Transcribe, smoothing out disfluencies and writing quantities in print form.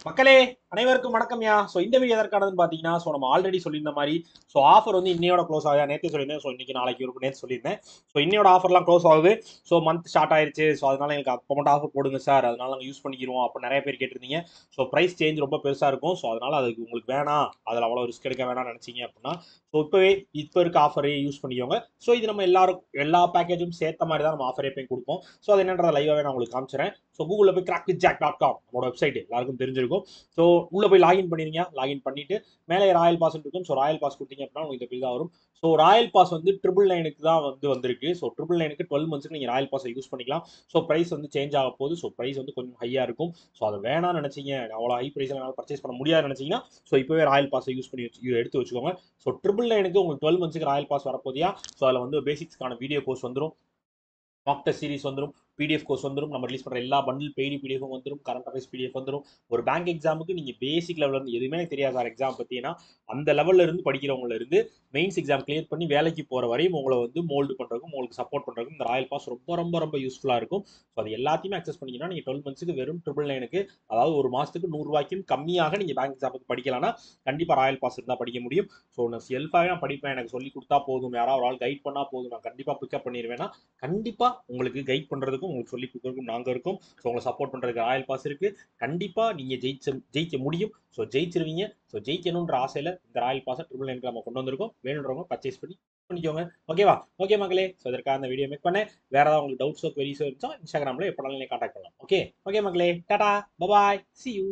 மக்களே அனைவருக்கும் வணக்கம்யா. ஸோ இந்த வீடியோ எதற்கானதுன்னு பார்த்தீங்கன்னா, நம்ம ஆல்ரெடி சொல்லியிருந்த மாதிரி ஆஃபர் வந்து இன்னையோட க்ளோஸ் ஆகுது. நேற்று சொல்லியிருந்தேன். இன்னைக்கு நாளைக்கு ஒரு நேற்று சொல்லியிருந்தேன். இன்னையோட ஆஃபர்லாம் க்ளோஸ் ஆகுது. மந்த் ஸ்டார்ட் ஆயிருச்சு. அதனால எனக்கு அப்போ மட்டும் ஆஃபர் போடுங்க சார், அதனால நாங்கள் யூஸ் பண்ணிக்கிறோம் அப்போ நிறைய பேர் கேட்டிருந்தீங்க. ப்ரைஸ் சேஞ்ச் ரொம்ப பெருசாக இருக்கும். அதனால அதுக்கு உங்களுக்கு வேணாம், அதில் அவ்வளோ ரிஸ்க் எடுக்க வேணாம்னு நினச்சிங்க அப்படின்னா இப்போ இருக்க ஆஃபரே யூஸ் பண்ணிக்கோங்க. இது நம்ம எல்லா பேக்கேஜும் சேர்த்த மாதிரி தான் நம்ம ஆஃபர் எப்பயும் கொடுப்போம். அது என்னன்றத லைவாகவே நான் உங்களுக்கு காமிச்சிடறேன். கூகுளில் போய் crackwithjack.com நம்மளோட வெப்சைட் எல்லாருக்கும் தெரிஞ்சிருக்கும். உள்ள போய் லாகின் பண்ணிருங்க. லாகின் பண்ணிட்டு மேலே ராயல் பாஸ் இருக்கும். ராயல் பாஸ் கொடுத்தீங்க அப்படின்னா உங்களுக்கு இந்த பில் தான் வரும். ராயல் பாஸ் வந்து 999 தான் வந்திருக்கு. 999 12 மந்த்ஸ்க்கு நீங்க ராயல் பாஸை யூஸ் பண்ணிக்கலாம். பிரைஸ் வந்து சேஞ்ச் ஆக போகுது. பிரைஸ் வந்து கொஞ்சம் ஹையா இருக்கும். அதை வேணாம்னு நினைச்சீங்க, அவ்வளோ ஹை பிரைஸ் என்னால் பர்ச்சேஸ் பண்ண முடியாதுன்னு நினைச்சீங்கன்னா இப்பவே ராயல் பாஸை யூஸ் பண்ணி எடுத்து வச்சுக்கோங்க. 999 உங்களுக்கு 12 மந்த்ஸ்க்கு ராயல் பாஸ் வரப்போதியா. அதில் வந்து பேசிக்ஸ்க்கான வீடியோ கோர்ஸ் வந்துடும், மாக் டெஸ்ட் சீரிஸ் வந்துடும், பிடிஎஃப் கோர்ஸ் வந்துடும், நம்ம ரிலீஸ் பண்ணுற எல்லா பண்டில் பெய்டு பிடிஎஃப் வந்துடும், கரண்ட் அஃபேர்ஸ் பிடிஎஃப் வந்துடும். ஒரு பேங்க் எக்ஸாமுக்கு நீங்கள் பேசிக் லெவலில் இருந்து எதுவுமே எனக்கு தெரியாது சார் எக்ஸாம் பற்றினா, அந்த லெவலில் இருந்து படிக்கிறவங்கள இருந்து மெயின்ஸ் எக்ஸாம் கிளியர் பண்ணி வேலைக்கு போகிற வரையும் உங்களை வந்து மோல்டு பண்ணுறதுக்கும் உங்களுக்கு சப்போர்ட் பண்ணுறதுக்கும் இந்த ராயல் பாஸ் ரொம்ப ரொம்ப ரொம்ப யூஸ்ஃபுல்லாக இருக்கும். அது எல்லாத்தையுமே அக்சஸ் பண்ணிங்கன்னா நீங்கள் 12 மந்த்ஸ்க்கு வெறும் 999க்கு, அதாவது ஒரு மாதத்துக்கு 100 ரூபாய்க்கும் கம்மியாக நீங்கள் பேங்க் எக்ஸாமுக்கு படிக்கலாம்னா கண்டிப்பாக ராயல் பாஸ் இருந்தால் படிக்க முடியும். நான் செல்ஃபாகவே நான் படிப்பேன், எனக்கு சொல்லி கொடுத்தா போதும், யாராவது ஒரு ஆள் கைட் பண்ணால் போதும், நான் கண்டிப்பாக பிக்கப் பண்ணிடுவேன்னா கண்டிப்பா உங்களுக்கு கைட் பண்றதுக்கும் உங்களுக்கு சொல்லி கொடுக்கறதுக்கும் நாங்க இருக்கோம். உங்களை சப்போர்ட் பண்றதுக்கு ராயல் பாஸ் இருக்கு. கண்டிப்பா நீங்க ஜெயிக்க முடியும். ஜெயிச்சிருவீங்க. ஜெயிக்கணும்ன்ற ஆசையில இந்த ராயல் பாஸை 999 நம்ம கொண்டு வந்திருக்கோம். வேணுன்றவங்க பர்ச்சேஸ் பண்ணிக்கோங்க. ஓகேவா? ஓகே மக்களே, இதற்காக அந்த வீடியோ மேக் பண்ணேன். வேற ஏதாவது உங்களுக்கு டவுட்ஸோ queries இருந்துச்சா இன்ஸ்டாகிராம்ல எப்பனாலும் கான்டாக்ட் பண்ணலாம். ஓகே மக்களே, டாடா, பபாய், see you.